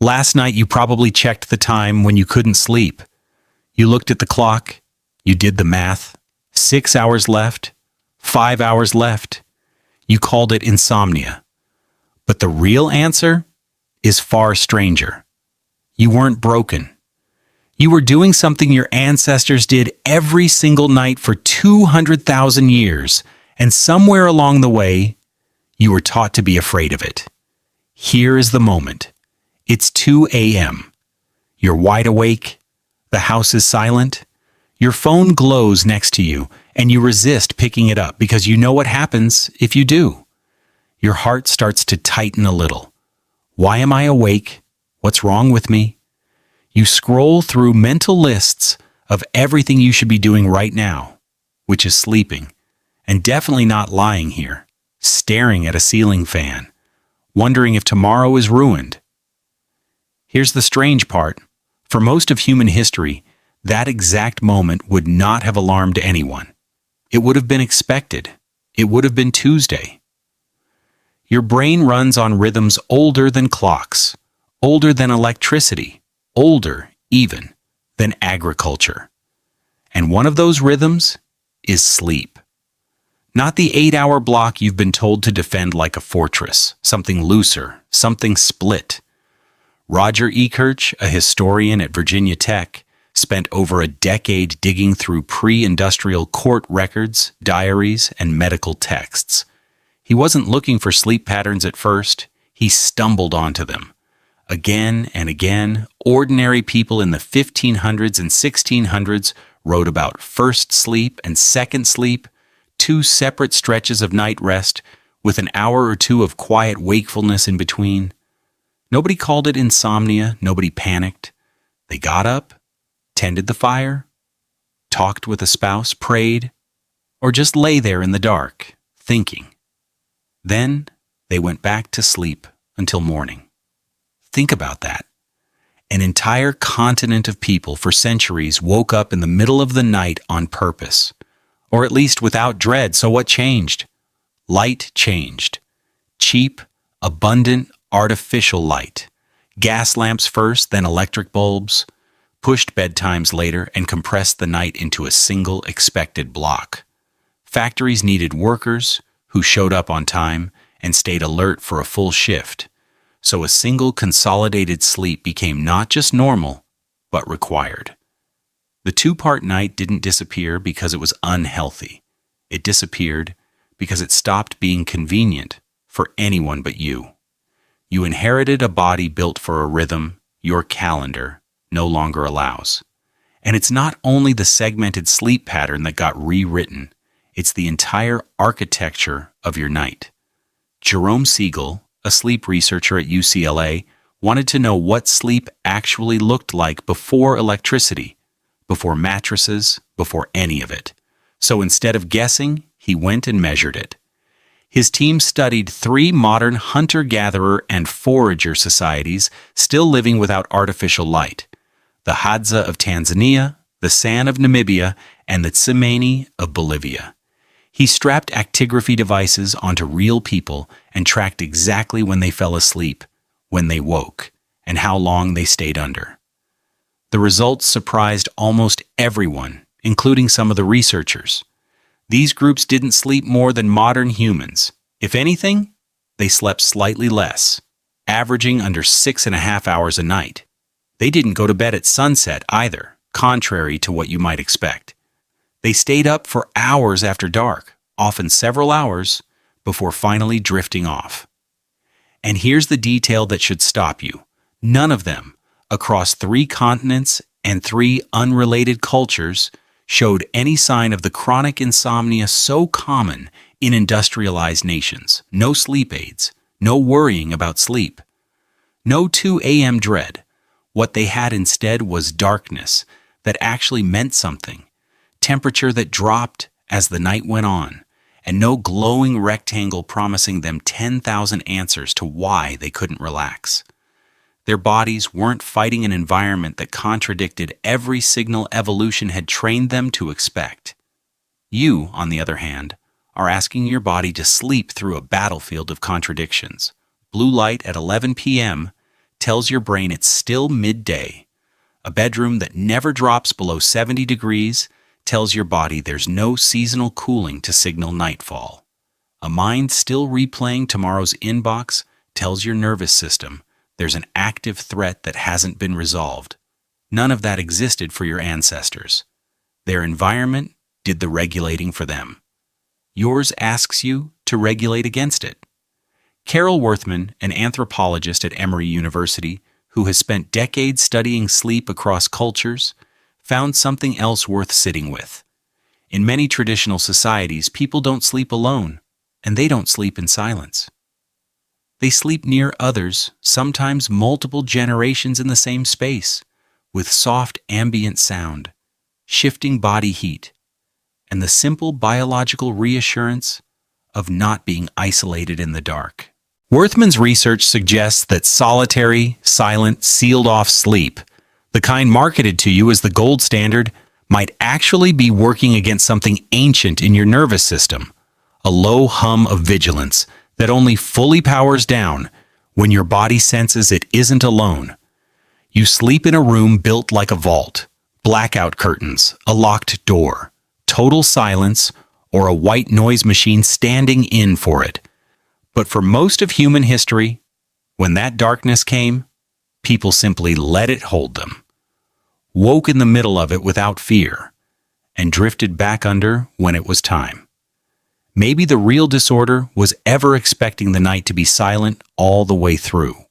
Last night you probably checked the time when you couldn't sleep. You looked at the clock, you did the math. 6 hours left, 5 hours left. You called it insomnia. But the real answer is far stranger. You weren't broken. You were doing something your ancestors did every single night for 200,000 years, and somewhere along the way, you were taught to be afraid of it. Here is the moment. It's 2 a.m. You're wide awake. The house is silent. Your phone glows next to you, and you resist picking it up because you know what happens if you do. Your heart starts to tighten a little. Why am I awake? What's wrong with me? You scroll through mental lists of everything you should be doing right now, which is sleeping, and definitely not lying here, staring at a ceiling fan, wondering if tomorrow is ruined. Here's the strange part. For most of human history, that exact moment would not have alarmed anyone. It would have been expected. It would have been Tuesday. Your brain runs on rhythms older than clocks, older than electricity, older, even, than agriculture. And one of those rhythms is sleep. Not the 8-hour block you've been told to defend like a fortress, something looser, something split. Roger Ekirch, a historian at Virginia Tech, spent over a decade digging through pre-industrial court records, diaries, and medical texts. He wasn't looking for sleep patterns at first. He stumbled onto them. Again and again, ordinary people in the 1500s and 1600s wrote about first sleep and second sleep, 2 separate stretches of night rest with an hour or 2 of quiet wakefulness in between. Nobody called it insomnia. Nobody panicked. They got up, tended the fire, talked with a spouse, prayed, or just lay there in the dark, thinking. Then they went back to sleep until morning. Think about that. An entire continent of people for centuries woke up in the middle of the night on purpose, or at least without dread. So what changed? Light changed. Cheap, abundant, artificial light. Gas lamps first, then electric bulbs, pushed bedtimes later and compressed the night into a single expected block. Factories needed workers who showed up on time and stayed alert for a full shift. So a single consolidated sleep became not just normal, but required. The 2-part night didn't disappear because it was unhealthy. It disappeared because it stopped being convenient for anyone but you. You inherited a body built for a rhythm your calendar no longer allows. And it's not only the segmented sleep pattern that got rewritten, it's the entire architecture of your night. Jerome Siegel, a sleep researcher at UCLA, wanted to know what sleep actually looked like before electricity, before mattresses, before any of it. So instead of guessing, he went and measured it. His team studied 3 modern hunter-gatherer and forager societies still living without artificial light: the Hadza of Tanzania, the San of Namibia, and the Tsimane of Bolivia. He strapped actigraphy devices onto real people and tracked exactly when they fell asleep, when they woke, and how long they stayed under. The results surprised almost everyone, including some of the researchers. These groups didn't sleep more than modern humans. If anything, they slept slightly less, averaging under 6.5 hours a night. They didn't go to bed at sunset either, contrary to what you might expect. They stayed up for hours after dark, often several hours, before finally drifting off. And here's the detail that should stop you. None of them, across 3 continents and 3 unrelated cultures, showed any sign of the chronic insomnia so common in industrialized nations. No sleep aids, no worrying about sleep, no 2 a.m. dread. What they had instead was darkness that actually meant something, temperature that dropped as the night went on, and no glowing rectangle promising them 10,000 answers to why they couldn't relax. Their bodies weren't fighting an environment that contradicted every signal evolution had trained them to expect. You, on the other hand, are asking your body to sleep through a battlefield of contradictions. Blue light at 11 p.m., tells your brain it's still midday. A bedroom that never drops below 70 degrees tells your body there's no seasonal cooling to signal nightfall. A mind still replaying tomorrow's inbox tells your nervous system there's an active threat that hasn't been resolved. None of that existed for your ancestors. Their environment did the regulating for them. Yours asks you to regulate against it. Carol Worthman, an anthropologist at Emory University who has spent decades studying sleep across cultures, found something else worth sitting with. In many traditional societies, people don't sleep alone, and they don't sleep in silence. They sleep near others, sometimes multiple generations in the same space, with soft ambient sound, shifting body heat, and the simple biological reassurance of not being isolated in the dark. Worthman's research suggests that solitary, silent, sealed-off sleep, the kind marketed to you as the gold standard, might actually be working against something ancient in your nervous system, a low hum of vigilance that only fully powers down when your body senses it isn't alone. You sleep in a room built like a vault, blackout curtains, a locked door, total silence, or a white noise machine standing in for it. But for most of human history, when that darkness came, people simply let it hold them, woke in the middle of it without fear, and drifted back under when it was time. Maybe the real disorder was ever expecting the night to be silent all the way through.